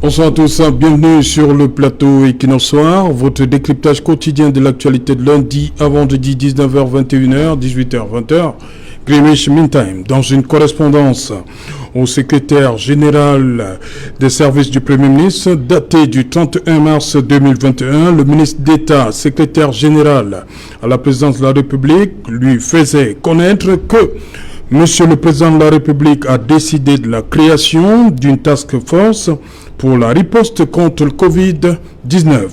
Bonsoir à tous, bienvenue sur le plateau Equinox Soir, votre décryptage quotidien de l'actualité de lundi à vendredi 19h, 21h, 18h, 20h, Greenwich Mean Time, dans une correspondance au secrétaire général des services du Premier ministre, datée du 31 mars 2021, le ministre d'État, secrétaire général à la présidence de la République, lui faisait connaître que Monsieur le Président de la République a décidé de la création d'une task force pour la riposte contre le Covid-19.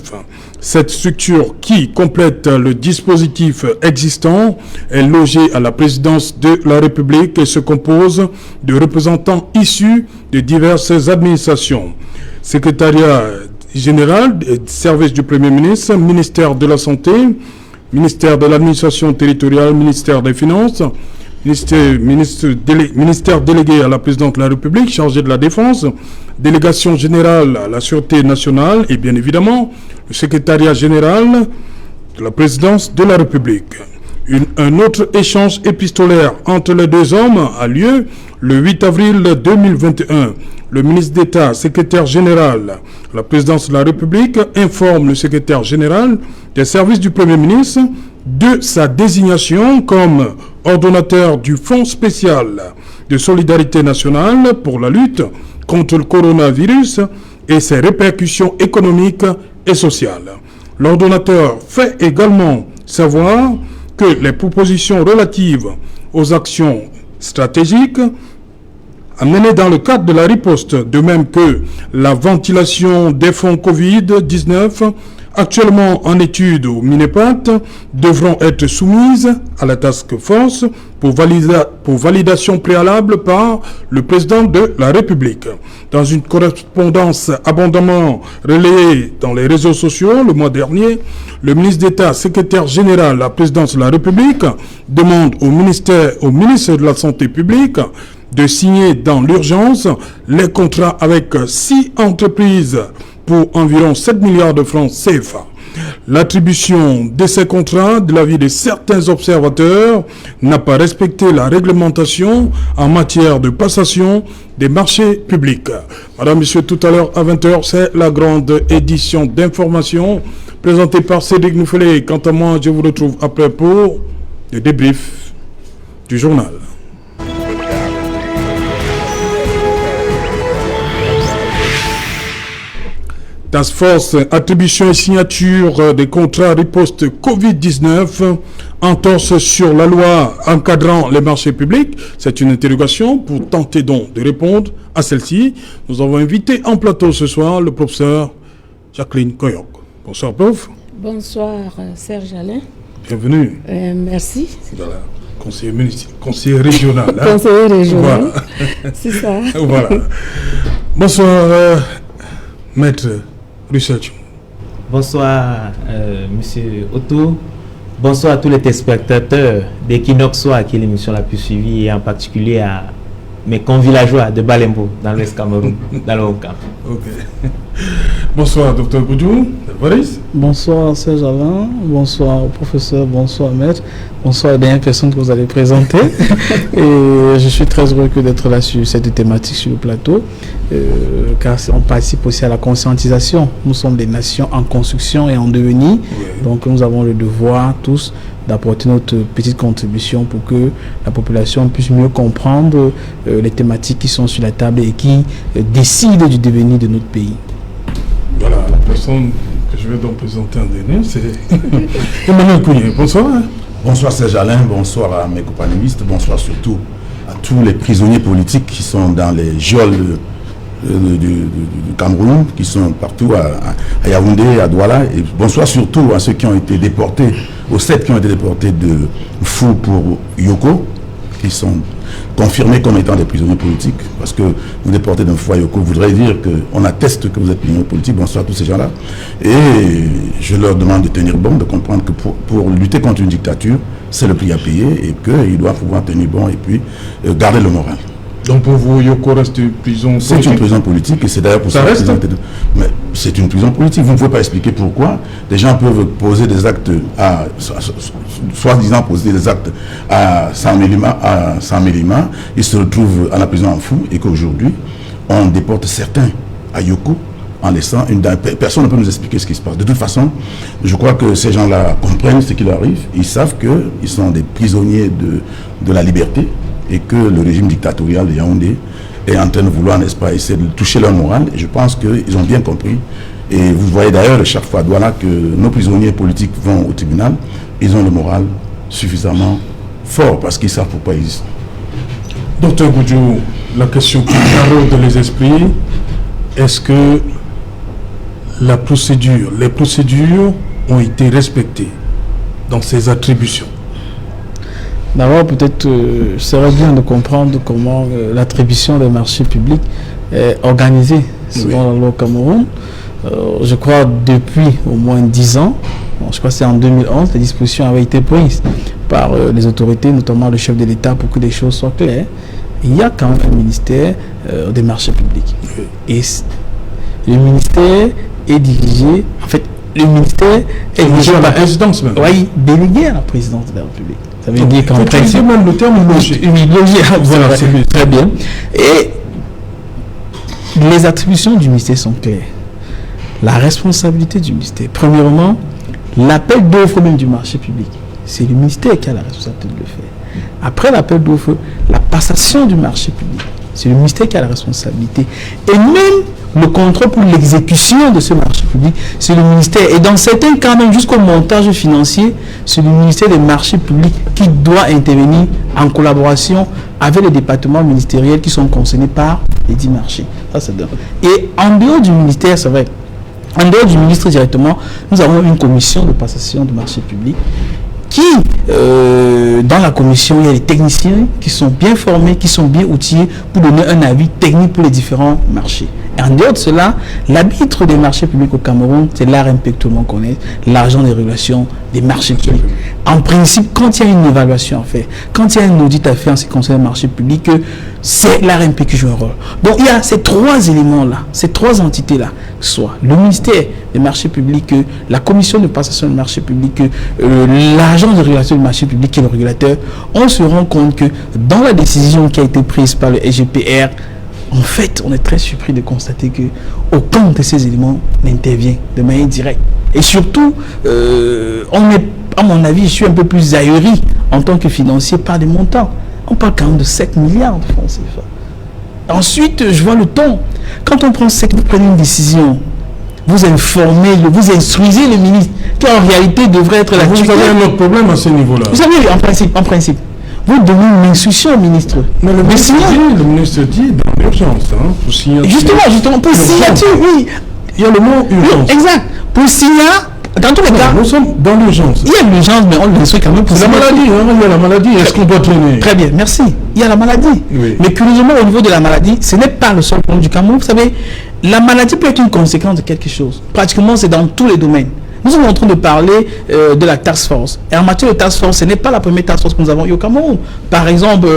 Cette structure qui complète le dispositif existant est logée à la présidence de la République et se compose de représentants issus de diverses administrations. Secrétariat général des services du Premier ministre, ministère de la Santé, ministère de l'administration territoriale, ministère des Finances, ministère délégué à la présidente de la République, chargé de la défense, délégation générale à la sûreté nationale et bien évidemment le secrétariat général de la présidence de la République. Un autre échange épistolaire entre les deux hommes a lieu le 8 avril 2021. Le ministre d'État, secrétaire général à la présidence de la République, informe le secrétaire général des services du Premier ministre de sa désignation comme ordonnateur du Fonds spécial de solidarité nationale pour la lutte contre le coronavirus et ses répercussions économiques et sociales. L'ordonnateur fait également savoir que les propositions relatives aux actions stratégiques menées dans le cadre de la riposte, de même que la ventilation des fonds Covid-19, actuellement en étude au Minepat, devront être soumises à la task force pour validation préalable par le président de la République. Dans une correspondance abondamment relayée dans les réseaux sociaux le mois dernier, le ministre d'État, secrétaire général à la présidence de la République, demande au ministre de la Santé publique de signer dans l'urgence les contrats avec 6 entreprises pour environ 7 milliards de francs CFA. L'attribution de ces contrats, de l'avis de certains observateurs, n'a pas respecté la réglementation en matière de passation des marchés publics. Madame, Monsieur, tout à l'heure à 20h, c'est la grande édition d'information présentée par Cédric Nouffelé. Quant à moi, je vous retrouve après pour le débrief du journal. Task Force, attribution et signature des contrats riposte Covid-19, entorse sur la loi encadrant les marchés publics. C'est une interrogation pour tenter donc de répondre à celle-ci. Nous avons invité en plateau ce soir le professeur Jacqueline Koyok. Bonsoir, prof. Bonsoir, Serge Alain. Bienvenue. Merci. Voilà. Conseiller régional. Hein? Conseiller régional. Voilà. C'est ça. Voilà. Bonsoir, maître Richard. Bonsoir, monsieur Otto. Bonsoir à tous les téléspectateurs d'Equinox Soir qui l'émission la plus suivie et en particulier à mes convillageois de Balembo dans l'Est Cameroun, dans le Haut-Camp. Ok. Bonsoir, docteur Goudjou. Bonsoir, Serge Alain. Bonsoir, professeur. Bonsoir, maître. Bonsoir aux dernières personnes que vous allez présenter. Et je suis très heureux d'être là sur cette thématique sur le plateau, car on participe aussi à la conscientisation. Nous sommes des nations en construction et en devenir. Oui. Donc, nous avons le devoir tous d'apporter notre petite contribution pour que la population puisse mieux comprendre les thématiques qui sont sur la table et qui décident du devenir de notre pays. Voilà, la personne que je vais donc présenter en dernier, c'est Emmanuel Kounié. Bonsoir. Bonsoir Serge Alain, bonsoir à mes compagnonnistes, bonsoir surtout à tous les prisonniers politiques qui sont dans les geôles du Cameroun, qui sont partout à Yaoundé, à Douala, et bonsoir surtout à ceux qui ont été déportés, aux 7 qui ont été déportés de Fou pour Yoko, qui sont confirmés comme étant des prisonniers politiques, parce que vous déportez d'un Fou à Yoko voudrait dire qu'on atteste que vous êtes prisonnier politique. Bonsoir à tous ces gens-là. Et je leur demande de tenir bon, de comprendre que pour lutter contre une dictature, c'est le prix à payer et qu'ils doivent pouvoir tenir bon et puis garder le moral. Donc pour vous, Yoko reste une prison politique? C'est une prison politique et c'est d'ailleurs pour ça que reste. Mais c'est une prison politique. Vous ne pouvez pas expliquer pourquoi des gens peuvent poser des actes soi-disant poser des actes à Saint-Mélima, ils se retrouvent à la prison en Fou et qu'aujourd'hui on déporte certains à Yoko en laissant une dame. Personne ne peut nous expliquer ce qui se passe. De toute façon, je crois que ces gens-là comprennent ce qui leur arrive. Ils savent qu'ils sont des prisonniers de la liberté et que le régime dictatorial de Yaoundé est en train de vouloir, n'est-ce pas, essayer de toucher leur morale. Et je pense qu'ils ont bien compris. Et vous voyez d'ailleurs chaque fois à Douala que nos prisonniers politiques vont au tribunal. Ils ont le moral suffisamment fort parce qu'ils savent pourquoi ils y sont. Docteur Goudjou, la question qui taraude les esprits, est-ce que les procédures ont été respectées dans ces attributions? D'abord, peut-être, il serait bien de comprendre comment l'attribution des marchés publics est organisée selon la loi au Cameroun. Je crois depuis au moins 10 ans, je crois que c'est en 2011, les dispositions avaient été prises par les autorités, notamment le chef de l'État, pour que les choses soient claires. Il y a quand même un ministère des marchés publics. Et le ministère est dirigé, en fait, le ministère est dirigé par par la présidence même. Oui, délégué à la présidence de la République. Ça veut dire qu'en principe, même le terme logé. Voilà, c'est très bien. Et les attributions du ministère sont claires. La responsabilité du ministère, premièrement, l'appel d'offres même du marché public, c'est le ministère qui a la responsabilité de le faire. Après l'appel d'offres, la passation du marché public, c'est le ministère qui a la responsabilité. Et même le contrôle pour l'exécution de ce marché public, c'est le ministère. Et dans certains cas, même jusqu'au montage financier, c'est le ministère des marchés publics qui doit intervenir en collaboration avec les départements ministériels qui sont concernés par les 10 marchés. Ça, c'est dingue. Et en dehors du ministère, c'est vrai, en dehors du ministre directement, nous avons une commission de passation de marché public qui, dans la commission, il y a des techniciens qui sont bien formés, qui sont bien outillés pour donner un avis technique pour les différents marchés. Et en dehors de cela, l'arbitre des marchés publics au Cameroun, c'est l'ARMP que tout le monde connaît, l'agent de régulation des marchés publics. En principe, quand il y a une évaluation à faire, quand il y a un audit à faire en ce qui concerne les marchés publics, c'est l'ARMP qui joue un rôle. Donc il y a ces 3 éléments-là, ces 3 entités-là, soit le ministère des marchés publics, la commission de passation des marchés publics, l'agent de régulation des marchés publics et le régulateur, on se rend compte que dans la décision qui a été prise par le SGPR, en fait, on est très surpris de constater que aucun de ces éléments n'intervient de manière directe. Et surtout, on est, à mon avis, je suis un peu plus ahuri en tant que financier par des montants. On parle quand même de 7 milliards de francs CFA. Ensuite, je vois le ton. Quand on prend vous prenez une décision, vous informez, vous instruisez le ministre, qui en réalité devrait être la Vous avez un autre problème à ce niveau-là. Vous savez, en principe, vous donnez une instruction au ministre. Mais le ministre dit dans l'urgence, hein, pour signature. Justement, pour signature, oui. Il y a le mot urgence. Exact. Pour signature, dans tous les cas, nous sommes dans l'urgence. Il y a l'urgence, mais on l'instruit quand même pour la maladie, hein, il y a la maladie. Est-ce qu'on doit traîner? Très bien, merci. Il y a la maladie. Oui. Mais curieusement, au niveau de la maladie, ce n'est pas le seul problème du Cameroun. Vous savez, la maladie peut être une conséquence de quelque chose. Pratiquement, c'est dans tous les domaines. Nous sommes en train de parler de la task force. Et en matière de task force, ce n'est pas la première task force que nous avons eu au Cameroun. Par exemple,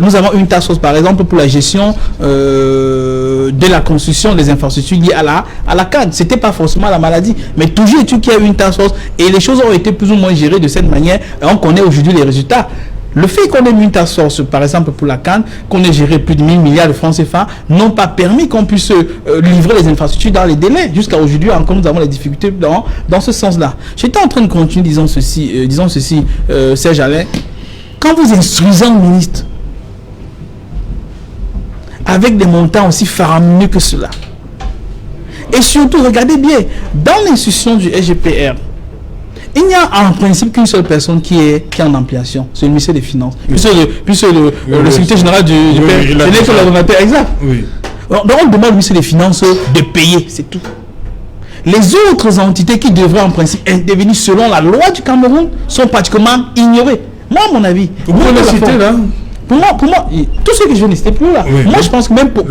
nous avons une task force, par exemple, pour la gestion de la construction des infrastructures liées à la CAN. Ce n'était pas forcément la maladie, mais toujours est-il qu'il y a eu une task force et les choses ont été plus ou moins gérées de cette manière. Et on connaît aujourd'hui les résultats. Le fait qu'on ait mis une task force, par exemple pour la CAN, qu'on ait géré plus de 1000 milliards de francs CFA, n'ont pas permis qu'on puisse livrer les infrastructures dans les délais. Jusqu'à aujourd'hui, encore, nous avons des difficultés dans ce sens-là. J'étais en train de continuer, disons ceci, Serge Alain. Quand vous instruisez un ministre avec des montants aussi faramineux que cela, et surtout, regardez bien, dans l'institution du SGPR, il n'y a en principe qu'une seule personne qui est en ampliation, c'est le ministère des Finances. Puisque le secrétaire général du pays, ce n'est que l'ordonnateur exact. Oui. Donc on demande au ministère des Finances de payer, c'est tout. Les autres entités qui devraient en principe intervenir selon la loi du Cameroun sont pratiquement ignorées. Moi, à mon avis. Vous pouvez le citer là? Pour moi, tout ce que je viens de citer plus là. Oui. Moi, je pense que même pour.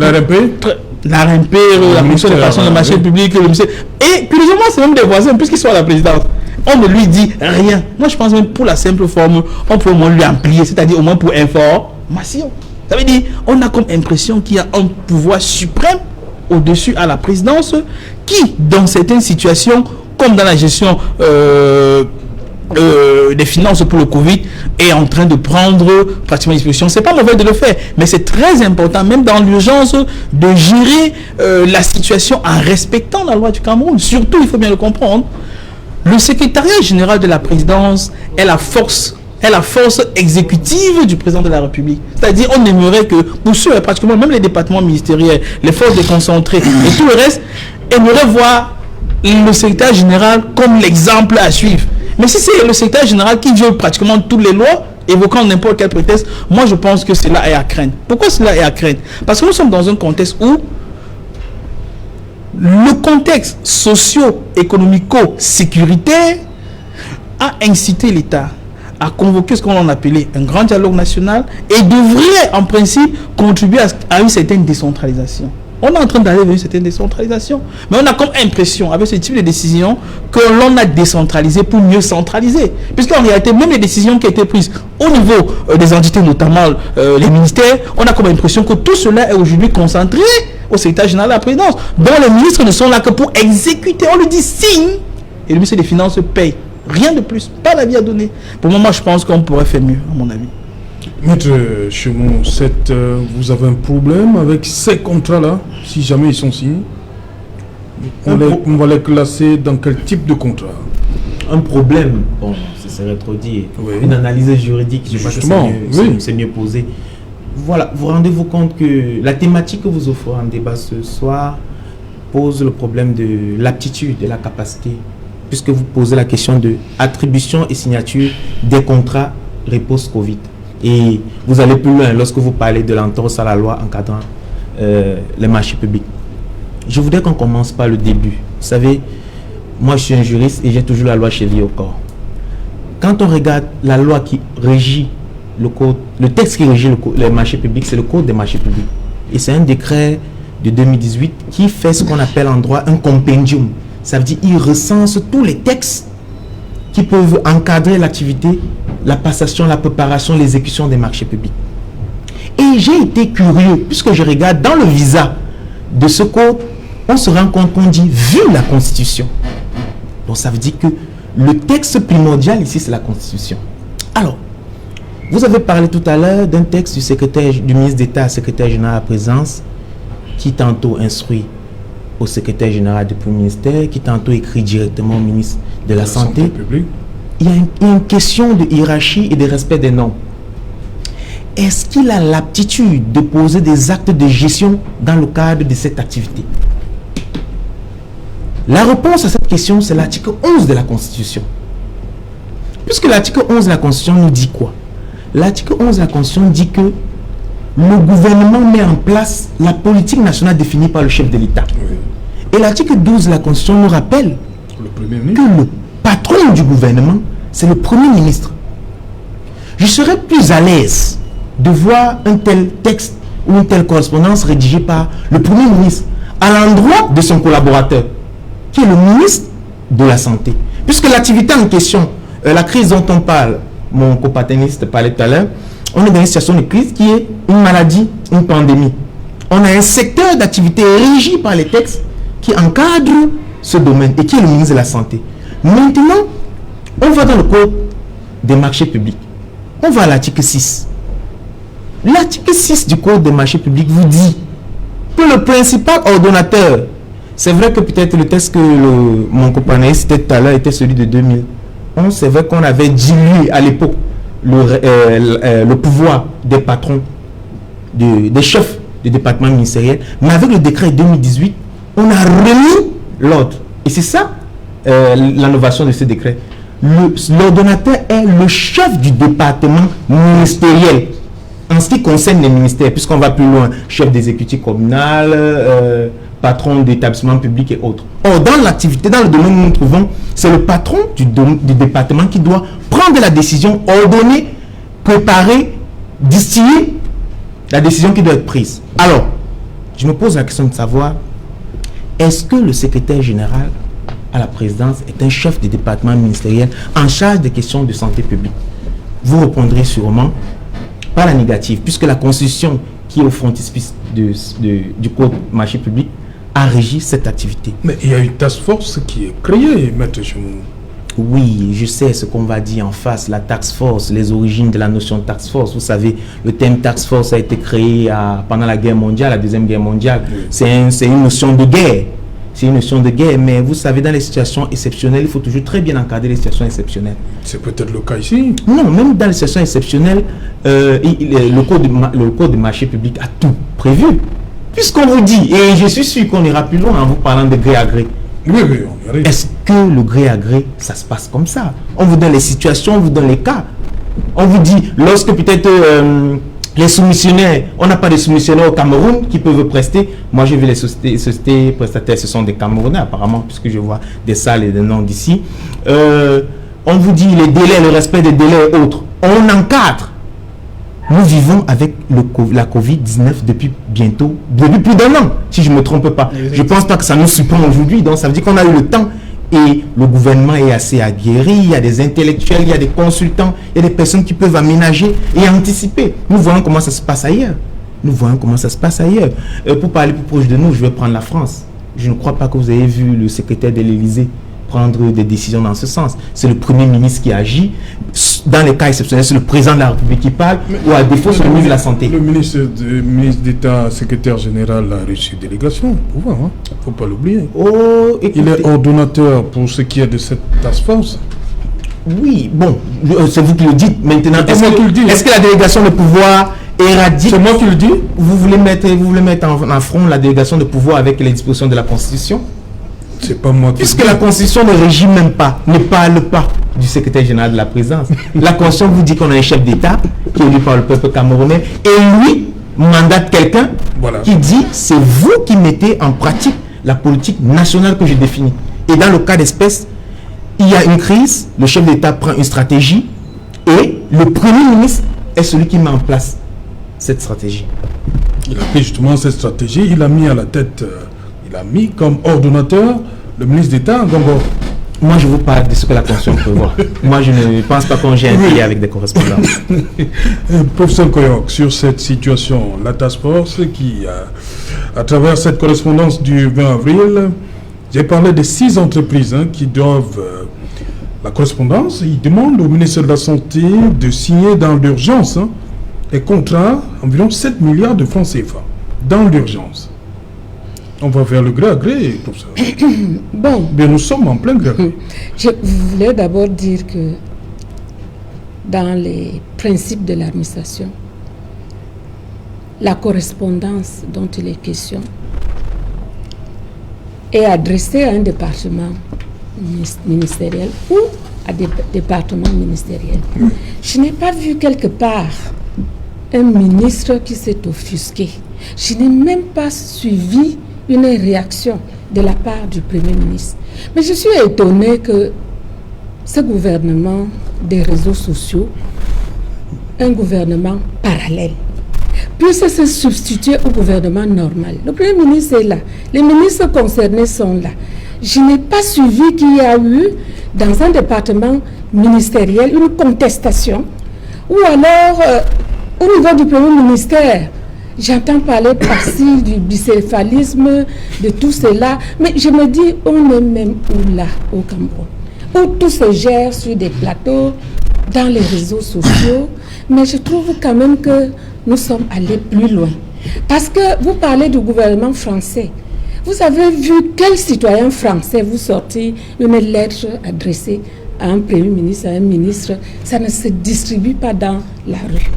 L'ARMP, la commission de passation de marché public, le ministère. Et curieusement, c'est même des voisins, puisqu'ils sont à la présidence. On ne lui dit rien. Moi, je pense même pour la simple forme, on peut au moins lui amplier, c'est-à-dire au moins pour information. Ça veut dire, on a comme impression qu'il y a un pouvoir suprême au-dessus à la présidence qui, dans certaines situations, comme dans la gestion des finances pour le Covid est en train de prendre pratiquement disposition. C'est pas mauvais de le faire, mais c'est très important, même dans l'urgence, de gérer la situation en respectant la loi du Cameroun. Surtout, il faut bien le comprendre, le secrétariat général de la présidence est la force exécutive du président de la République. C'est-à-dire, on aimerait que, pour ceux, pratiquement, même les départements ministériels, les forces déconcentrées et tout le reste, aimeraient voir le secrétaire général comme l'exemple à suivre. Mais si c'est le secrétaire général qui viole pratiquement toutes les lois, évoquant n'importe quel prétexte, moi je pense que cela est à craindre. Pourquoi cela est à craindre? Parce que nous sommes dans un contexte où le contexte socio-économico-sécuritaire a incité l'État à convoquer ce qu'on a appelé un grand dialogue national et devrait en principe contribuer à une certaine décentralisation. On est en train d'aller vers une certaine décentralisation. Mais on a comme impression, avec ce type de décision, que l'on a décentralisé pour mieux centraliser. Puisqu'en réalité, même les décisions qui ont été prises au niveau des entités, notamment les ministères, on a comme impression que tout cela est aujourd'hui concentré au secrétaire général de la présidence, dont les ministres ne sont là que pour exécuter. On lui dit signe, et le ministre des Finances paye. Rien de plus, pas l'avis à donner. Pour le moment, je pense qu'on pourrait faire mieux, à mon avis. Maître Chemon, vous avez un problème avec ces contrats-là, si jamais ils sont signés? On va les classer dans quel type de contrat? Un problème, bon, ce serait trop dire. Oui. Une analyse juridique, je crois que c'est mieux posé. Voilà, vous rendez-vous compte que la thématique que vous offrez en débat ce soir pose le problème de l'aptitude et la capacité, puisque vous posez la question de attribution et signature des contrats réponse Covid. Et vous allez plus loin lorsque vous parlez de l'entorse à la loi encadrant les marchés publics. Je voudrais qu'on commence par le début. Vous savez, moi je suis un juriste et j'ai toujours la loi chevillée au corps. Quand on regarde la loi qui régit le code, le texte qui régit les marchés publics, c'est le code des marchés publics. Et c'est un décret de 2018 qui fait ce qu'on appelle en droit un compendium. Ça veut dire qu'il recense tous les textes qui peuvent encadrer l'activité, la passation, la préparation, l'exécution des marchés publics. Et j'ai été curieux, puisque je regarde dans le visa de ce code, on se rend compte qu'on dit « vu la Constitution ». Donc ça veut dire que le texte primordial ici, c'est la Constitution. Alors, vous avez parlé tout à l'heure d'un texte du ministre d'État, secrétaire général à la présidence, qui tantôt instruit au secrétaire général du Premier ministère, qui tantôt écrit directement au ministre de la Santé publique. Il y a une question de hiérarchie et de respect des normes. Est-ce qu'il a l'aptitude de poser des actes de gestion dans le cadre de cette activité? La réponse à cette question, c'est l'article 11 de la Constitution. Puisque l'article 11 de la Constitution nous dit quoi? L'article 11 de la Constitution dit que le gouvernement met en place la politique nationale définie par le chef de l'État. Oui. Et l'article 12 de la Constitution nous rappelle Le Premier que ministre. le patron du gouvernement, c'est le Premier ministre. Je serais plus à l'aise de voir un tel texte ou une telle correspondance rédigée par le Premier ministre à l'endroit de son collaborateur, qui est le ministre de la Santé. Puisque l'activité en question, la crise dont on parle, mon copaténiste parlait tout à l'heure, on est dans une situation de crise qui est une maladie, une pandémie. On a un secteur d'activité régi par les textes qui encadrent ce domaine et qui est le ministre de la Santé. Maintenant, on va dans le code des marchés publics. On va à l'article 6. L'article 6 du code des marchés publics vous dit que le principal ordonnateur, c'est vrai que peut-être le texte que mon compagnon citait tout à l'heure était celui de 2011, c'est vrai qu'on avait dilué à l'époque le pouvoir des patrons, des chefs des départements ministériels, mais avec le décret 2018, on a remis l'ordre. Et c'est ça l'innovation de ce décret. L'ordonnateur est le chef du département ministériel en ce qui concerne les ministères, puisqu'on va plus loin, chef d'exécutif communal, patron d'établissements publics et autres. Or, dans l'activité, dans le domaine où nous nous trouvons, c'est le patron du département qui doit prendre la décision, ordonner, préparer, distiller la décision qui doit être prise. Alors, je me pose la question de savoir, est-ce que le secrétaire général à la présidence est un chef de département ministériel en charge des questions de santé publique? Vous répondrez sûrement par la négative, puisque la Constitution qui est au frontispice du Code marché public a régi cette activité. Mais il y a une task force qui est créée, Maître Chemon. Oui, je sais ce qu'on va dire en face, la task force, les origines de la notion de task force. Vous savez, le terme task force a été créé pendant la guerre mondiale, la deuxième guerre mondiale. C'est une notion de guerre. C'est une notion de guerre, mais vous savez, dans les situations exceptionnelles, il faut toujours très bien encadrer les situations exceptionnelles. C'est peut-être le cas ici. Non, même dans les situations exceptionnelles, le code de marché public a tout prévu. Puisqu'on vous dit, et je suis sûr qu'on ira plus loin en vous parlant de gré à gré. Oui, on y arrive. Est-ce que le gré à gré, ça se passe comme ça? On vous donne les situations, on vous donne les cas. On vous dit, lorsque peut-être les soumissionnaires, on n'a pas de soumissionnaires au Cameroun qui peuvent prester. Moi, j'ai vu les sociétés prestataires, ce sont des Camerounais apparemment, puisque je vois des salles et des noms d'ici. On vous dit les délais, le respect des délais et autres. On encadre. Nous vivons avec la Covid-19 depuis plus d'un an, si je ne me trompe pas. Je ne pense pas que ça nous surprend aujourd'hui. Donc, ça veut dire qu'on a eu le temps et le gouvernement est assez aguerri. Il y a des intellectuels, il y a des consultants, il y a des personnes qui peuvent aménager et anticiper. Nous voyons comment ça se passe ailleurs. Pour parler plus proche de nous, je vais prendre la France. Je ne crois pas que vous avez vu le secrétaire de l'Élysée prendre des décisions dans ce sens. C'est le Premier ministre qui agit. Dans les cas exceptionnels, c'est le président de la République qui parle, ou à défaut, c'est le ministre de la Santé. Le ministre d'État, secrétaire général, a reçu délégation. Il ne faut pas l'oublier. Il est ordonnateur pour ce qui est de cette task force. Oui, bon, c'est vous qui le dites. Maintenant, est-ce que la délégation de pouvoir éradique... C'est moi qui le dis. Vous voulez mettre en front la délégation de pouvoir avec les dispositions de la Constitution? C'est pas moi qui... Puisque la Constitution ne régit même pas, ne parle pas du secrétaire général de la présidence. La Constitution vous dit qu'on a un chef d'État qui est élu par le peuple camerounais et lui mandate quelqu'un qui dit c'est vous qui mettez en pratique la politique nationale que j'ai définie. Et dans le cas d'espèce, il y a une crise, le chef d'État prend une stratégie et le Premier ministre est celui qui met en place cette stratégie. Il a pris justement cette stratégie, il a mis à la tête... Il a mis comme ordonnateur le ministre d'État Ngongo. Moi, je vous parle de ce que la Constitution prévoit. Moi, je ne pense pas qu'on gère un pays avec des correspondants. Professeur Koyok, sur cette situation, la task force qui, à travers cette correspondance du 20 avril, j'ai parlé de 6 entreprises qui doivent... la correspondance, il demande au ministère de la Santé de signer dans l'urgence un contrat environ 7 milliards de francs CFA. Dans l'urgence. On va vers le gré à gré, tout ça. Bon. Bien, nous sommes en plein gré à gré. Je voulais d'abord dire que dans les principes de l'administration, la correspondance dont il est question est adressée à un département ministériel ou à des départements ministériels. Je n'ai pas vu quelque part un ministre qui s'est offusqué. Je n'ai même pas suivi une réaction de la part du Premier ministre. Mais je suis étonnée que ce gouvernement des réseaux sociaux, un gouvernement parallèle, puisse se substituer au gouvernement normal. Le Premier ministre est là, les ministres concernés sont là. Je n'ai pas suivi qu'il y a eu, dans un département ministériel, une contestation, ou alors, au niveau du Premier ministère, j'entends parler par-ci du bicéphalisme, de tout cela, mais je me dis, on est même où là, au Cameroun, où tout se gère sur des plateaux, dans les réseaux sociaux, mais je trouve quand même que nous sommes allés plus loin. Parce que vous parlez du gouvernement français. Vous avez vu quel citoyen français vous sortez une lettre adressée à un Premier ministre, à un ministre, ça ne se distribue pas dans la rue.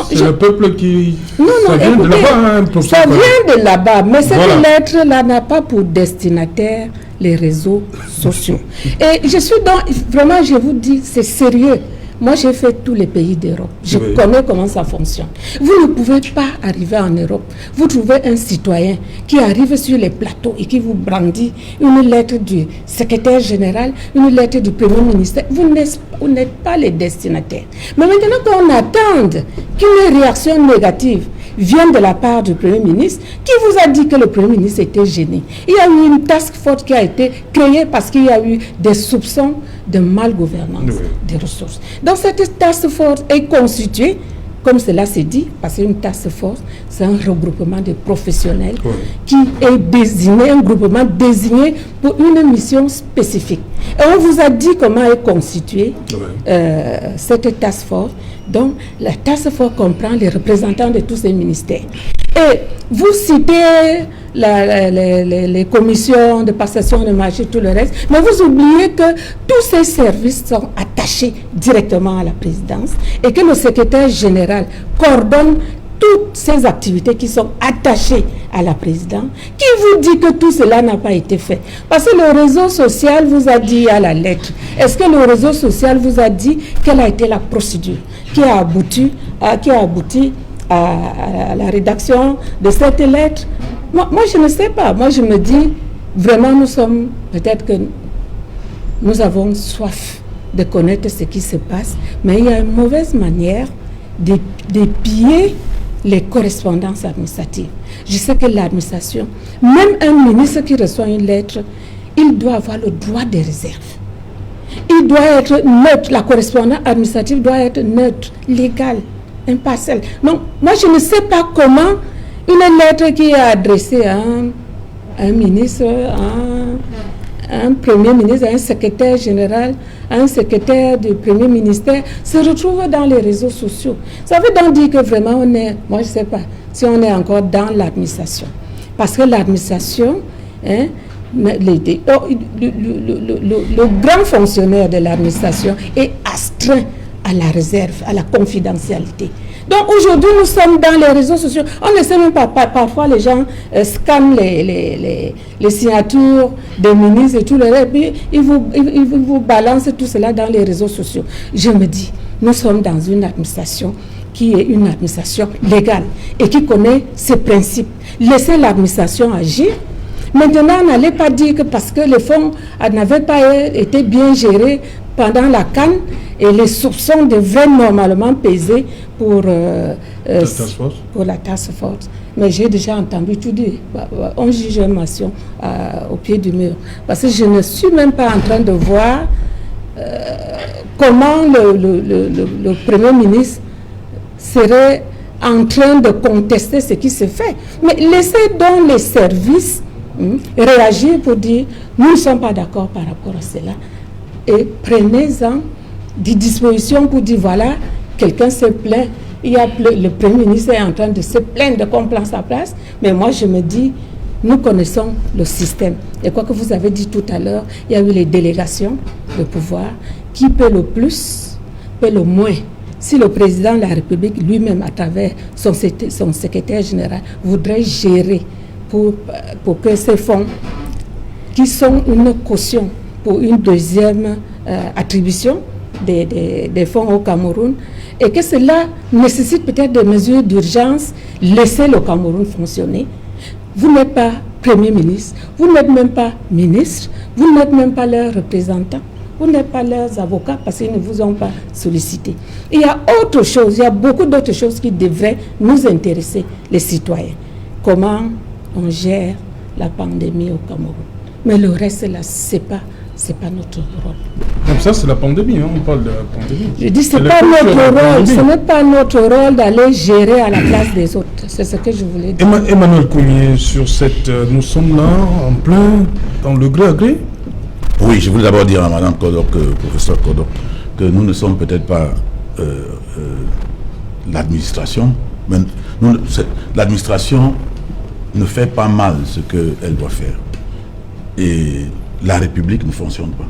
C'est le peuple qui... Non, ça vient écoutez, de là-bas. Ça vient de là-bas, mais cette lettre-là n'a pas pour destinataire les réseaux sociaux. Et je suis donc, vraiment, je vous dis, c'est sérieux. Moi, j'ai fait tous les pays d'Europe. Je connais comment ça fonctionne. Vous ne pouvez pas arriver en Europe. Vous trouvez un citoyen qui arrive sur les plateaux et qui vous brandit une lettre du secrétaire général, une lettre du Premier ministre. Vous n'êtes pas les destinataires. Mais maintenant qu'on attend qu'une réaction négative vienne de la part du Premier ministre, qui vous a dit que le Premier ministre était gêné? Il y a eu une task force qui a été créée parce qu'il y a eu des soupçons de malgouvernance des ressources. Donc cette task force est constituée comme cela s'est dit, parce qu'une task force, c'est un regroupement de professionnels qui est désigné, un groupement désigné pour une mission spécifique. Et on vous a dit comment est constituée cette task force. Donc, la task force comprend les représentants de tous ces ministères. Et vous citez les commissions de passation de marché, tout le reste, mais vous oubliez que tous ces services sont attachés directement à la présidence et que le secrétaire général coordonne toutes ces activités qui sont attachées à la présidence. Qui vous dit que tout cela n'a pas été fait? Parce que le réseau social vous a dit à la lettre. Est-ce que le réseau social vous a dit quelle a été la procédure qui a abouti à la rédaction de cette lettre? Moi, je ne sais pas. Moi, je me dis, vraiment, peut-être que nous avons soif de connaître ce qui se passe, mais il y a une mauvaise manière de piller les correspondances administratives. Je sais que l'administration, même un ministre qui reçoit une lettre, il doit avoir le droit de réserve. Il doit être neutre. La correspondance administrative doit être neutre, légale, impartiale. Donc, moi, je ne sais pas comment une lettre qui est adressée à un ministre, à un premier ministre, à un secrétaire général, à un secrétaire du premier ministère, se retrouve dans les réseaux sociaux. Ça veut donc dire que vraiment, moi je ne sais pas si on est encore dans l'administration. Parce que l'administration, le grand fonctionnaire de l'administration est astreint à la réserve, à la confidentialité. Donc aujourd'hui, nous sommes dans les réseaux sociaux. On ne sait même pas, parfois les gens scannent les signatures des ministres et tout le reste, puis ils vous balancent tout cela dans les réseaux sociaux. Je me dis, nous sommes dans une administration qui est une administration légale et qui connaît ses principes. Laissez l'administration agir. Maintenant, n'allez pas dire que parce que les fonds n'avaient pas été bien gérés pendant la CAN, et les soupçons devraient normalement peser pour la task force. Mais j'ai déjà entendu tout dire. On juge une nation au pied du mur. Parce que je ne suis même pas en train de voir comment le Premier ministre serait en train de contester ce qui se fait. Mais laissez donc les services réagir pour dire nous ne sommes pas d'accord par rapport à cela. Et prenez-en des dispositions pour dire voilà, quelqu'un se plaint, le Premier ministre est en train de se plaindre de qu'on prend sa place, mais moi je me dis, nous connaissons le système. Et quoi que vous avez dit tout à l'heure, il y a eu les délégations de pouvoir, qui peut le plus, peut le moins. Si le président de la République lui-même, à travers son secrétaire général, voudrait gérer pour que ces fonds, qui sont une caution pour une deuxième attribution des fonds au Cameroun, et que cela nécessite peut-être des mesures d'urgence, laisser le Cameroun fonctionner. Vous n'êtes pas Premier ministre, vous n'êtes même pas ministre, vous n'êtes même pas leurs représentants, vous n'êtes pas leurs avocats parce qu'ils ne vous ont pas sollicité. Il y a autre chose, il y a beaucoup d'autres choses qui devraient nous intéresser, les citoyens. Comment on gère la pandémie au Cameroun. Mais le reste, là, c'est pas notre rôle. Comme ça, c'est la pandémie, on parle de la pandémie. Je dis, ce n'est pas notre rôle d'aller gérer à la place des autres. C'est ce que je voulais dire. Emmanuel Kounié, sur cette... nous sommes là, en plein, dans le gré à gré. Oui, je voulais d'abord dire à Mme Kodok, professeur Kodok, que nous ne sommes peut-être pas l'administration, mais l'administration ne fait pas mal ce qu'elle doit faire. Et la République ne fonctionne pas.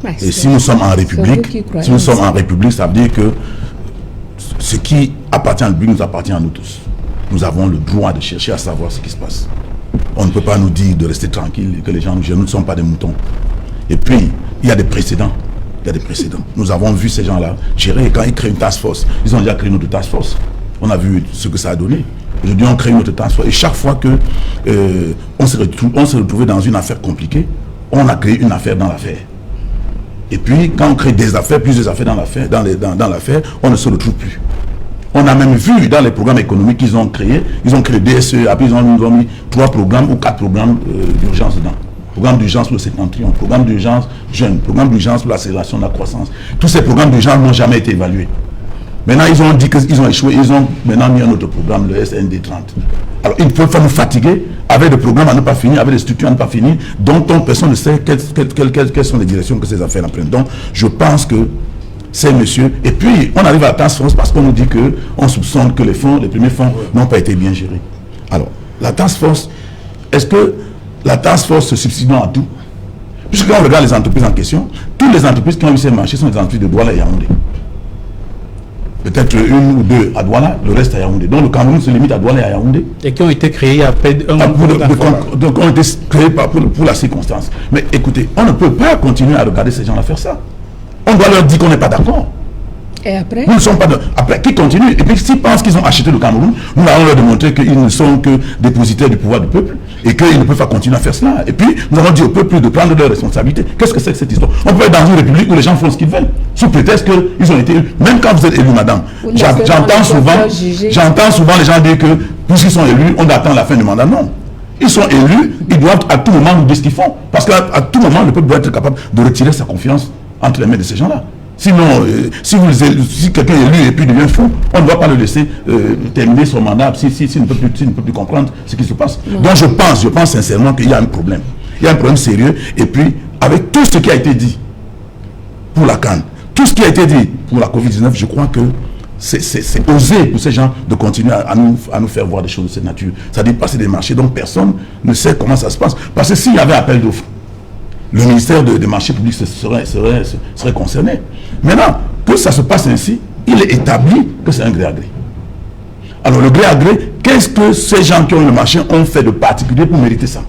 Ouais, et si nous sommes en République, ça veut dire que ce qui appartient à la République nous appartient à nous tous. Nous avons le droit de chercher à savoir ce qui se passe. On ne peut pas nous dire de rester tranquille et que les gens nous gèrent. Nous ne sommes pas des moutons. Et puis, il y a des précédents. Nous avons vu ces gens-là gérer. Et quand ils créent une task force, ils ont déjà créé notre task force. On a vu ce que ça a donné. Aujourd'hui, on crée une autre task force. Et chaque fois que on s'est retrouvé dans une affaire compliquée, on a créé une affaire dans l'affaire. Et puis, quand on crée des affaires, plusieurs affaires dans l'affaire, on ne se retrouve plus. On a même vu dans les programmes économiques qu'ils ont créés, ils ont créé le DSE, après ils ont mis 3 programmes ou 4 programmes d'urgence dedans. Programme d'urgence pour le septentrion, programme d'urgence jeune, programme d'urgence pour l'accélération de la croissance. Tous ces programmes d'urgence n'ont jamais été évalués. Maintenant, ils ont dit qu'ils ont échoué. Ils ont maintenant mis un autre programme, le SND 30. Alors, ils ne peuvent pas nous fatiguer avec des programmes à ne pas finir, avec des structures à ne pas finir, dont personne ne sait quelles sont les directions que ces affaires prennent. Donc, je pense que ces messieurs... Et puis, on arrive à la task force parce qu'on nous dit qu'on soupçonne que les premiers fonds n'ont pas été bien gérés. Alors, la task force, est-ce que la task force se substitue à tout? Puisque quand on regarde les entreprises en question, toutes les entreprises qui ont eu ces marchés sont des entreprises de Douala et Yaoundé. Peut-être une ou deux à Douala, le reste à Yaoundé. Donc le Cameroun se limite à Douala et à Yaoundé. Et qui ont été créés après donc ont été créés pour la circonstance. Mais écoutez, on ne peut pas continuer à regarder ces gens-là faire ça. On doit leur dire qu'on n'est pas d'accord. Et après Nous ne sommes pas après, qui continuent. Et puis s'ils pensent qu'ils ont acheté le Cameroun, nous allons leur démontrer qu'ils ne sont que dépositaires du pouvoir du peuple et qu'ils ne peuvent pas continuer à faire cela. Et puis nous allons dire au peuple de prendre leurs responsabilités. Qu'est-ce que c'est que cette histoire? On peut être dans une république où les gens font ce qu'ils veulent, sous prétexte qu'ils ont été élus. Même quand vous êtes élu, madame, j'entends souvent les gens dire que puisqu'ils sont élus, on attend la fin du mandat. Non. Ils sont élus, ils doivent à tout moment nous dire ce qu'ils font. Parce qu'à tout moment, le peuple doit être capable de retirer sa confiance entre les mains de ces gens-là. Sinon, si quelqu'un est élu et puis devient fou, on ne doit pas le laisser terminer son mandat s'il ne peut plus comprendre ce qui se passe. Non. Donc je pense sincèrement qu'il y a un problème. Il y a un problème sérieux. Et puis, avec tout ce qui a été dit pour la CAN, tout ce qui a été dit pour la COVID-19, je crois que c'est osé pour ces gens de continuer à nous faire voir des choses de cette nature. Ça dit passer des marchés, donc personne ne sait comment ça se passe. Parce que s'il y avait appel d'offres, le ministère des marchés publics serait concerné. Maintenant, que ça se passe ainsi, il est établi que c'est un gré à gré. Alors le gré à gré, qu'est-ce que ces gens qui ont le marché ont fait de particulier pour mériter ça?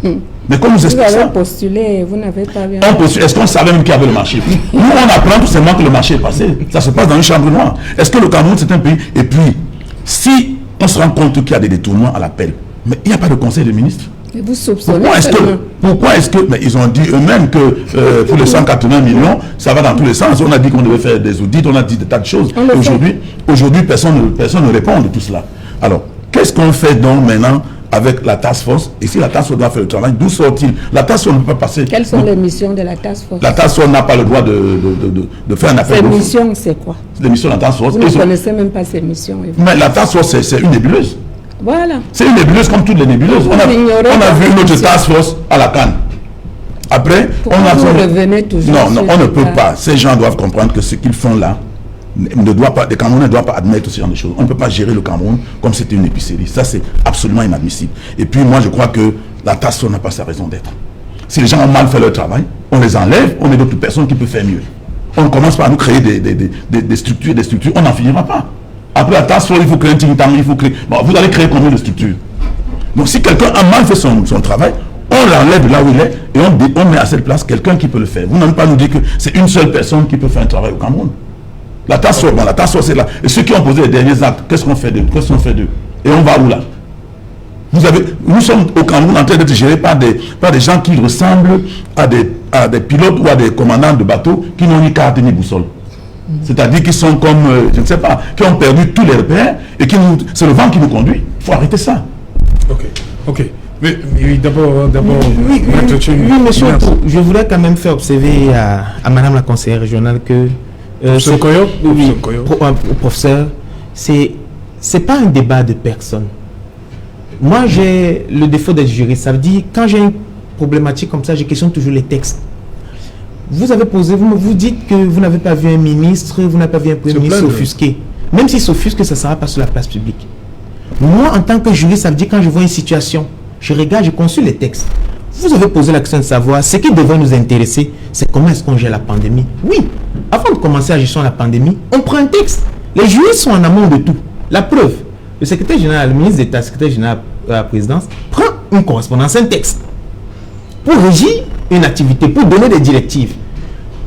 Mais comme nous expliquons ça... Vous avez postulé, vous n'avez pas bien... Est-ce qu'on savait même qu'il y avait le marché? Nous, on apprend tout simplement que le marché est passé. Ça se passe dans une chambre noire. Est-ce que le Cameroun, c'est un pays? Et puis, si on se rend compte qu'il y a des détournements à l'appel, mais il n'y a pas de conseil de ministres. Mais vous soupçonnez pourquoi est-ce que mais ils ont dit eux-mêmes que pour les 180 millions, ça va dans tous les sens. On a dit qu'on devait faire des audits, on a dit des tas de choses. Aujourd'hui, personne ne répond de tout cela. Alors, qu'est-ce qu'on fait donc maintenant avec la task force? Et si la task force doit faire le travail, d'où sort-il? La task force ne peut pas passer. Quelles sont les missions de la task force? La task force n'a pas le droit de faire un appel. Ces missions, c'est quoi? Les missions de la task force. Vous ne connaissez même pas ces missions. Mais la task force, c'est une nébuleuse. Voilà. C'est une nébuleuse comme toutes les nébuleuses. On a vu une autre task force à la CAN. Après, on ne peut pas. Ces gens doivent comprendre que ce qu'ils font là ne doit pas, les Camerounais ne doivent pas admettre ce genre de choses. On ne peut pas gérer le Cameroun comme c'était une épicerie. Ça, c'est absolument inadmissible. Et puis, moi, je crois que la task force n'a pas sa raison d'être. Si les gens ont mal fait leur travail, on les enlève, on est d'autres personnes qui peuvent faire mieux. On commence par nous créer des structures, on n'en finira pas. Après la task force, il faut créer un think tank, il faut créer... Bon, vous allez créer combien de structures? Donc si quelqu'un a mal fait son travail, on l'enlève de là où il est et on met à cette place quelqu'un qui peut le faire. Vous n'allez pas nous dire que c'est une seule personne qui peut faire un travail au Cameroun. La task force est là. Et ceux qui ont posé les derniers actes, qu'est-ce qu'on fait d'eux? Et on va où là? Nous sommes au Cameroun en train d'être gérés par des gens qui ressemblent à des pilotes ou à des commandants de bateaux qui n'ont ni carte ni boussole. C'est-à-dire qu'ils sont comme, je ne sais pas, qui ont perdu tous les repères et c'est le vent qui nous conduit. Il faut arrêter ça. Ok. Mais oui, d'abord, oui, monsieur, je voudrais quand même faire observer à madame la conseillère régionale que professeur, c'est pas un débat de personne. Moi, j'ai le défaut d'être juriste. Ça veut dire, quand j'ai une problématique comme ça, je questionne toujours les textes. Vous avez posé, vous dites que vous n'avez pas vu un ministre, vous n'avez pas vu un premier ministre s'offusquer. Même s'il s'offusque, ça ne sera pas sur la place publique. Moi, en tant que juriste, ça veut dire quand je vois une situation, je regarde, je consulte les textes. Vous avez posé la question de savoir, ce qui devrait nous intéresser, c'est comment est-ce qu'on gère la pandémie. Oui, avant de commencer la gestion de la pandémie, on prend un texte. Les juristes sont en amont de tout. La preuve, le secrétaire général, le ministre d'État, le secrétaire général de la présidence, prend une correspondance, un texte, pour régir une activité, pour donner des directives.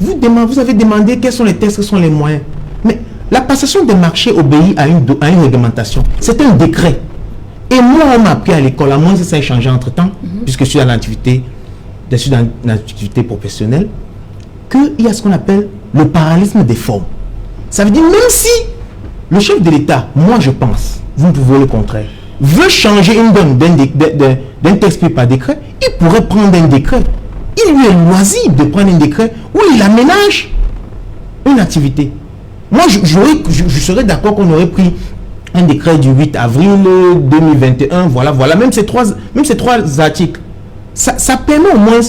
Vous avez demandé quels sont les textes, quels sont les moyens. Mais la passation des marchés obéit à une réglementation. C'est un décret. Et moi, on m'a appris à l'école, à moins que ça ait changé entre-temps, puisque je suis dans l'activité professionnelle, qu'il y a ce qu'on appelle le parallélisme des formes. Ça veut dire, même si le chef de l'État, moi je pense, vous pouvez le contraire, veut changer une donne d'un texte pris par décret, il pourrait prendre un décret. Il lui est loisible de prendre un décret où il aménage une activité. Moi, je serais d'accord qu'on aurait pris un décret du 8 avril 2021, voilà, même ces trois articles. Ça permet au moins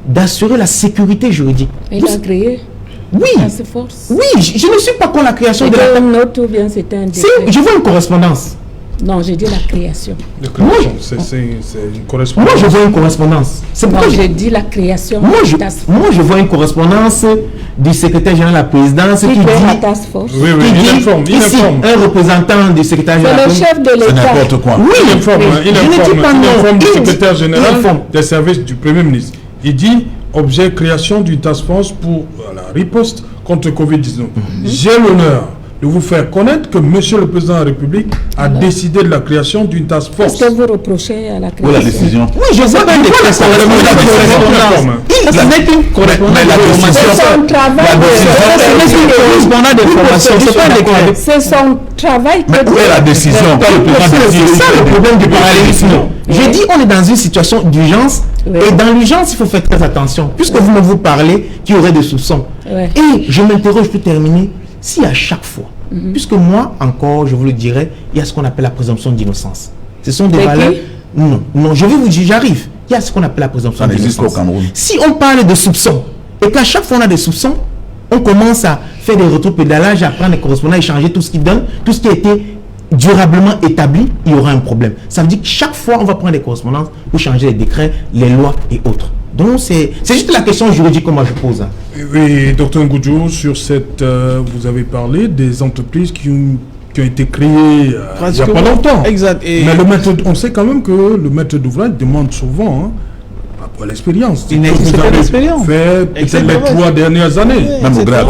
d'assurer la sécurité juridique. Il a créé. Oui, oui, je ne suis pas contre la création de la... note ou bien c'était un décret. Je vois une correspondance. Non, j'ai dit la création. C'est une correspondance. Moi, je vois une correspondance. J'ai dit la création. Moi, je vois une correspondance du secrétaire général de la présidence qui dit... la task force. Oui, il informe. Un représentant du secrétaire général. C'est le chef de l'État. C'est n'importe quoi. Oui, il informe du secrétaire général des services du Premier ministre. Il dit objet création d'une task force pour la riposte contre Covid-19. J'ai l'honneur de vous faire connaître que Monsieur le Président de la République a décidé de la création d'une task force. Est-ce que vous reprochez à la création? Pour la décision. Oui, je vois bien des C'est son travail. Mais où est la décision? C'est ça le problème du parallélisme. Je dis on est dans une situation d'urgence et dans l'urgence il faut faire très attention puisque vous parlez qu'il y aurait des soupçons. Et je m'interroge pour terminer si à chaque fois, puisque moi encore je vous le dirais, il y a ce qu'on appelle la présomption d'innocence. Ce sont des valeurs. Non, je vais vous dire, j'arrive. Il y a ce qu'on appelle la présomption d'innocence. Si on parle de soupçons et qu'à chaque fois on a des soupçons, on commence à faire des retours-pédalages, à prendre des correspondants, à échanger tout ce qui donne, tout ce qui a été durablement établi, il y aura un problème. Ça veut dire que chaque fois, on va prendre des correspondances pour changer les décrets, les lois et autres. Donc, c'est juste la question juridique que moi je pose. Oui, Dr Ngoudjou, sur cette... vous avez parlé des entreprises qui ont été créées il n'y a pas longtemps. Exact. Mais le maître, on sait quand même que le maître d'ouvrage demande souvent... pour l'expérience. Une expérience. Fait les 3 dernières années. Même au grade.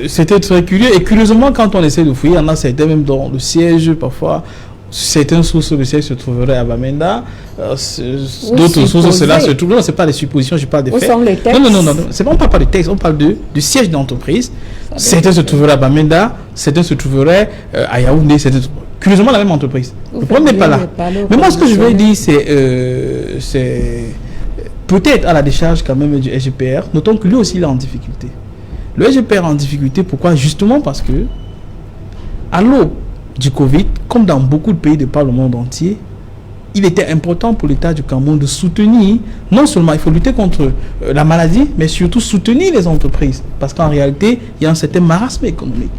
C'était très curieux. Et curieusement, quand on essaie de fouiller, il y en a certains même dans le siège, parfois, certaines sources, le siège se trouverait à Bamenda. D'autres sources, cela se trouve. Non, ce n'est pas des suppositions, je parle des faits. Où sont les textes? Non. On ne parle pas de textes, on parle du siège d'entreprise. Certains se trouveraient à Bamenda, certains se trouveraient à Yaoundé, curieusement la même entreprise. Le problème n'est pas là. Mais moi, ce que je veux dire, c'est peut-être à la décharge quand même du SGPR. Notons que lui aussi il est en difficulté. Le SGPR est en difficulté, pourquoi? Justement parce que à l'aube du Covid, comme dans beaucoup de pays de par le monde entier, il était important pour l'État du Cameroun de soutenir, non seulement il faut lutter contre la maladie, mais surtout soutenir les entreprises. Parce qu'en réalité, il y a un certain marasme économique.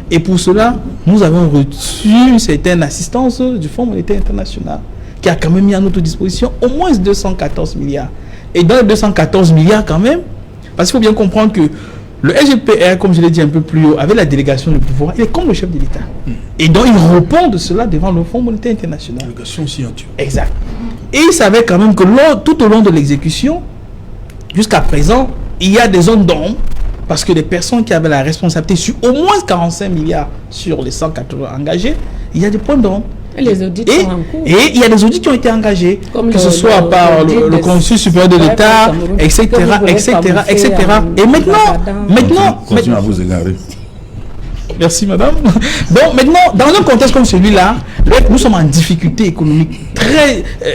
Et pour cela, nous avons reçu une certaine assistance du Fonds monétaire international, qui a quand même mis à notre disposition au moins 214 milliards. Et dans les 214 milliards quand même, parce qu'il faut bien comprendre que le SGPR, comme je l'ai dit un peu plus haut, avec la délégation du pouvoir, il est comme le chef de l'État. Et donc il répond de cela devant le Fonds monétaire international. Délégation signature. Exact. Et il savait quand même que tout au long de l'exécution, jusqu'à présent, il y a des zones d'ombre, parce que les personnes qui avaient la responsabilité sur au moins 45 milliards sur les 180 engagés, il y a des points d'ombre. Les audits sont en cours. Et il y a des audits qui ont été engagés, comme que ce soit par le Conseil supérieur de l'État, etc. Et maintenant, continuez à vous égarer. Merci madame. Donc maintenant, dans un contexte comme celui-là, nous sommes en difficulté économique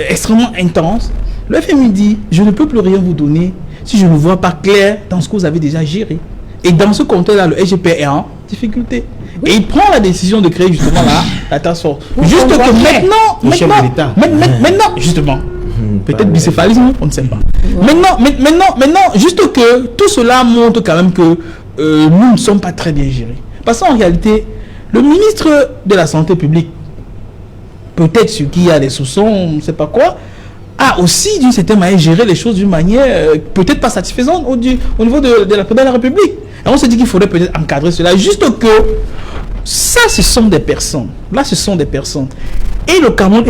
extrêmement intense. Le FMI dit, je ne peux plus rien vous donner si je ne vois pas clair dans ce que vous avez déjà géré. Et dans ce contexte-là, le SGPR est en difficulté. Et il prend la décision de créer justement la task force. Juste que maintenant, justement, peut-être bicéphalisme, on ne sait pas. Maintenant, juste que tout cela montre quand même que nous ne sommes pas très bien gérés. Parce qu'en réalité, le ministre de la Santé publique, peut-être sur qui il y a des soupçons, on ne sait pas quoi, a aussi d'une certaine manière géré les choses d'une manière peut-être pas satisfaisante au niveau de la présidence de la République. Et on se dit qu'il faudrait peut-être encadrer cela. Juste que ça, ce sont des personnes. Là, ce sont des personnes. Et le Cameroun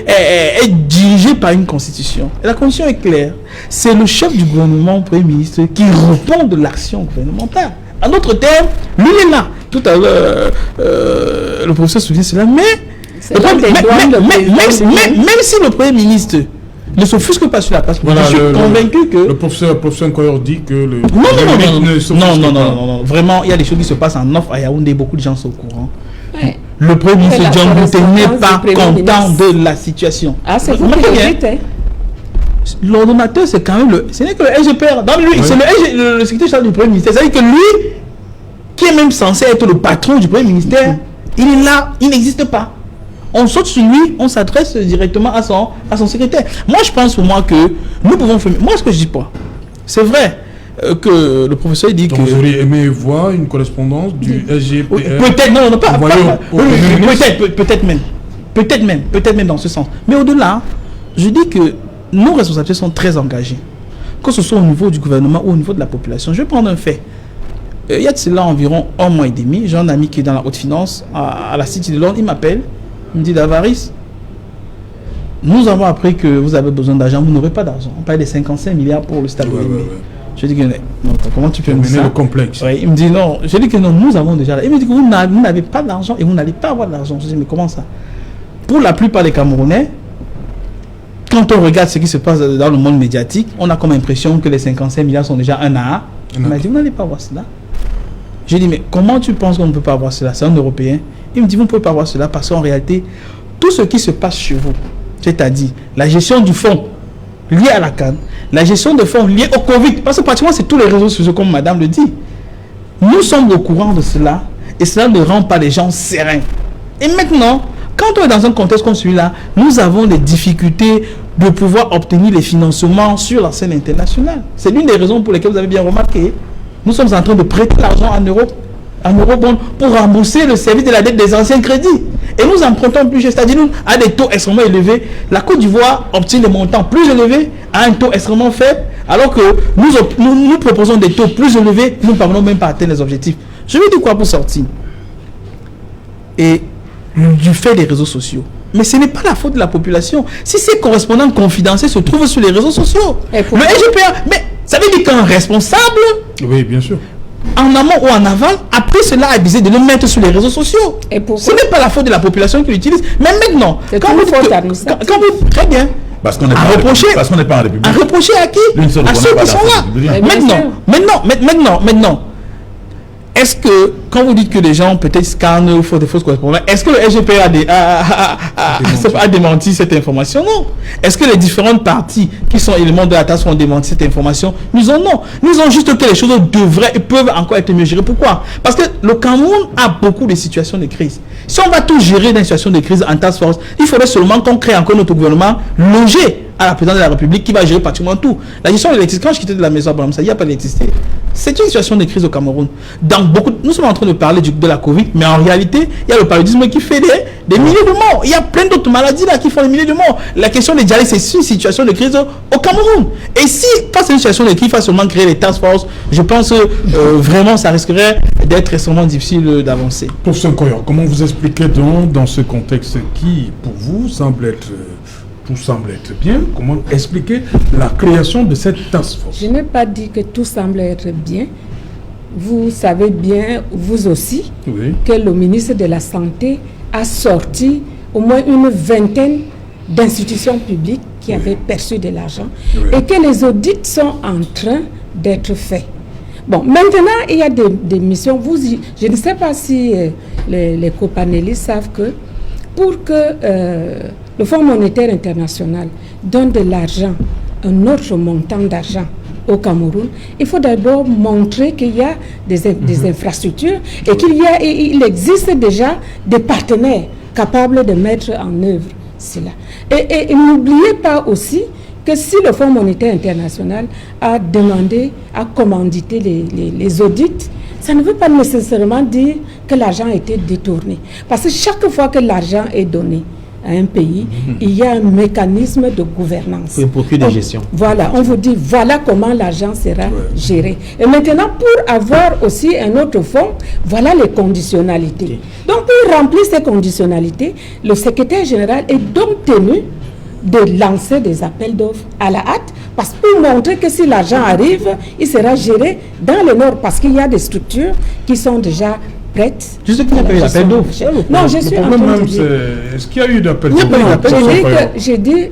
est dirigé par une constitution. Et la constitution est claire. C'est le chef du gouvernement, le Premier ministre, qui répond de l'action gouvernementale. En d'autres termes, lui il est là. Tout à l'heure, le professeur souvient cela, mais même si le Premier ministre ne s'offusque pas sur la place, voilà, je suis convaincu que... Le professeur Nkoyor dit que le... Non, vraiment, il y a des choses qui se passent en off à Yaoundé, beaucoup de gens sont au courant. Ouais. Le Premier ministre John Bouté n'est pas content de la situation. Ah, c'est vous qui le dites, hein? L'ordonnateur, c'est quand même le... Ce n'est que le SGPR. Dans lui, oui. C'est le secrétaire général du Premier ministre. C'est-à-dire que lui, qui est même censé être le patron du Premier ministère, il est là, il n'existe pas. On saute sur lui, on s'adresse directement à son secrétaire. Moi, je pense pour moi que nous pouvons faire... Moi, ce que je dis pas, c'est vrai que le professeur dit donc que... vous auriez aimé voir une correspondance du SGPR? Peut-être, non, pas peut-être même dans ce sens. Mais au-delà, je dis que nos responsabilités sont très engagées, que ce soit au niveau du gouvernement ou au niveau de la population. Je vais prendre un fait. Il y a de cela environ 1 mois et demi, j'ai un ami qui est dans la haute finance à la City de Londres, il m'appelle, il me dit: Davaris, nous avons appris que vous avez besoin d'argent, vous n'aurez pas d'argent. On parle de 55 milliards pour le stade de Limé. Je dis que non, comment tu peux me dire ça? Le complexe. Ouais, il me dit non. Je dis que non, nous avons déjà. Il me dit que vous n'avez pas d'argent et vous n'allez pas avoir d'argent. Je dis mais comment ça? Pour la plupart des Camerounais, quand on regarde ce qui se passe dans le monde médiatique, on a comme impression que les 55 milliards sont déjà un à un. Il m'a dit vous n'allez pas avoir cela. Je dis mais comment tu penses qu'on ne peut pas avoir cela? C'est un Européen. Il me dit vous ne pouvez pas avoir cela parce qu'en réalité, tout ce qui se passe chez vous, c'est-à-dire la gestion du fonds lié à la CAN, la gestion de fonds liés au Covid, parce que pratiquement c'est tous les réseaux sociaux comme madame le dit. Nous sommes au courant de cela et cela ne rend pas les gens sereins. Et maintenant, quand on est dans un contexte comme celui-là, nous avons des difficultés de pouvoir obtenir les financements sur la scène internationale. C'est l'une des raisons pour lesquelles vous avez bien remarqué, nous sommes en train de prêter l'argent en euros pour rembourser le service de la dette des anciens crédits. Et nous empruntons plus, c'est-à-dire nous, à des taux extrêmement élevés. La Côte d'Ivoire obtient des montants plus élevés à un taux extrêmement faible, alors que nous proposons des taux plus élevés, nous ne parvenons même pas à atteindre les objectifs. Je vais dire quoi pour sortir? Et du fait des réseaux sociaux. Mais ce n'est pas la faute de la population. Si ces correspondants confidentiels se trouvent sur les réseaux sociaux, le SGPR, mais ça veut dire qu'un responsable, oui, bien sûr, en amont ou en aval, après cela a décidé de le mettre sur les réseaux sociaux. Et ce n'est pas la faute de la population qui l'utilise. Mais maintenant, quand vous très bien, parce qu'on n'est pas en République. À reprocher à qui? À ceux qui sont là. Maintenant, est-ce que, quand vous dites que les gens peut-être scannent ou font des fausses correspondances, est-ce que le SGPR a démenti cette information? Non. Est-ce que les différentes parties qui sont éléments de la tasse ont démenti cette information? Nous en non. Nous avons juste que les choses devraient et peuvent encore être mieux gérées. Pourquoi? Parce que le Cameroun a beaucoup de situations de crise. Si on va tout gérer dans une situation de crise en task force, il faudrait seulement qu'on crée encore notre gouvernement logé à la présidence de la République qui va gérer pratiquement tout. La gestion de l'électricité, quand je quittais de la maison à Bamsa, il n'y a pas d'électricité. C'est une situation de crise au Cameroun. Nous sommes en train de parler de la Covid, mais en réalité, il y a le paludisme qui fait des milliers de morts. Il y a plein d'autres maladies là qui font des milliers de morts. La question des dialyses, c'est une situation de crise au Cameroun. Et si, face à une situation de crise, il faut seulement créer les task force, je pense que vraiment, ça risquerait d'être extrêmement difficile d'avancer. Professeur Nkoyo, comment vous expliquez donc, dans ce contexte qui, pour vous, semble être bien, comment expliquer la création de cette task force? Je n'ai pas dit que tout semble être bien. Vous savez bien, vous aussi, oui, que le ministre de la Santé a sorti au moins une vingtaine d'institutions publiques qui oui, avaient perçu de l'argent, oui, et que les audits sont en train d'être faits. Bon, maintenant, il y a des missions. Je ne sais pas si les copanélistes savent que pour que le Fonds monétaire international donne de l'argent, un autre montant d'argent au Cameroun, il faut d'abord montrer qu'il y a des infrastructures et qu'il existe déjà des partenaires capables de mettre en œuvre cela. Et n'oubliez pas aussi que si le Fonds monétaire international a commandité les audits, ça ne veut pas nécessairement dire que l'argent a été détourné. Parce que chaque fois que l'argent est donné à un pays, il y a un mécanisme de gouvernance. Pour de gestion. Voilà, on vous dit, voilà comment l'argent sera géré. Et maintenant, pour avoir aussi un autre fonds, voilà les conditionnalités. Okay. Donc, pour remplir ces conditionnalités, le secrétaire général est donc tenu de lancer des appels d'offres à la hâte, parce que pour montrer que si l'argent arrive, il sera géré dans le nord, parce qu'il y a des structures qui sont déjà prête. Je sais qu'il n'y a pas eu d'appel d'offres. Non, je suis en train de dire. Est-ce qu'il y a eu d'appel d'offres? J'ai dit,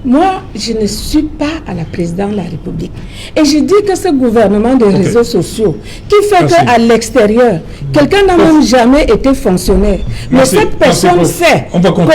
moi, je ne suis pas à la présidence de la République. Et je dis que ce gouvernement des réseaux sociaux, qui fait qu'à l'extérieur, quelqu'un n'a même jamais été fonctionnaire. Mais cette personne sait comment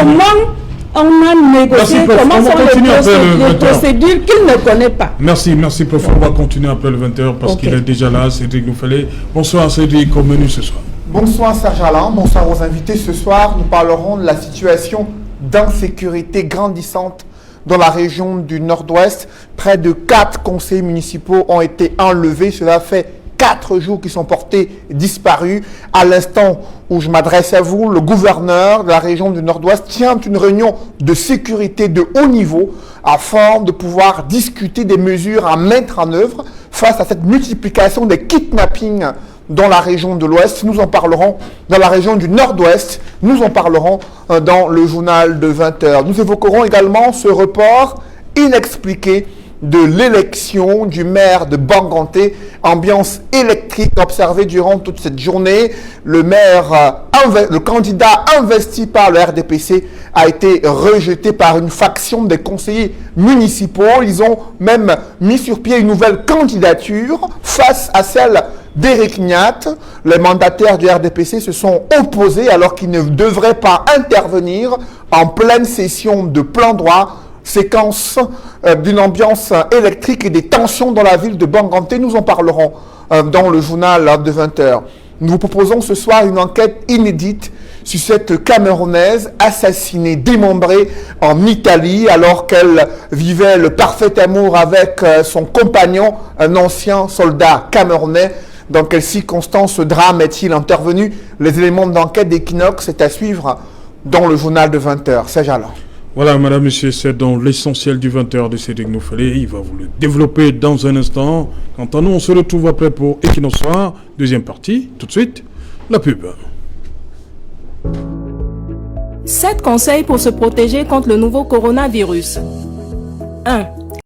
On a négocié Merci, prof. comment On va sont continuer après le les 20 heures. procédures qu'il ne connaît pas. Merci, prof. On va continuer après le 20h parce Ok. qu'il est déjà là, Cédric Nouffelé. Bonsoir Cédric, au menu ce soir. Bonsoir Serge Alain, bonsoir aux invités. Ce soir, nous parlerons de la situation d'insécurité grandissante dans la région du Nord-Ouest. Près de 4 conseillers municipaux ont été enlevés. Cela fait 4 jours qu'ils sont portés disparus. À l'instant où je m'adresse à vous, le gouverneur de la région du Nord-Ouest tient une réunion de sécurité de haut niveau afin de pouvoir discuter des mesures à mettre en œuvre face à cette multiplication des kidnappings dans la région de l'Ouest. Nous en parlerons dans la région du Nord-Ouest. Nous en parlerons dans le journal de 20h. Nous évoquerons également ce report inexpliqué de l'élection du maire de Banganté. Ambiance électrique observée durant toute cette journée. Le maire, le candidat investi par le RDPC a été rejeté par une faction des conseillers municipaux. Ils ont même mis sur pied une nouvelle candidature face à celle d'Éric Niat. Les mandataires du RDPC se sont opposés alors qu'ils ne devraient pas intervenir en pleine session de plein droit. Séquence d'une ambiance électrique et des tensions dans la ville de Banganté. Nous en parlerons dans le journal de 20h. Nous vous proposons ce soir une enquête inédite sur cette Camerounaise assassinée, démembrée en Italie alors qu'elle vivait le parfait amour avec son compagnon, un ancien soldat camerounais. Dans quelles circonstances ce drame est-il intervenu? Les éléments d'enquête d'Equinox, c'est à suivre dans le journal de 20h. C'est Jala. Voilà, madame, monsieur, c'est dans l'essentiel du 20h de Cédric Nouffelé. Il va vous le développer dans un instant. Quant à nous, on se retrouve après pour Equinox Soir, deuxième partie. Tout de suite, la pub. 7 conseils pour se protéger contre le nouveau coronavirus. 1.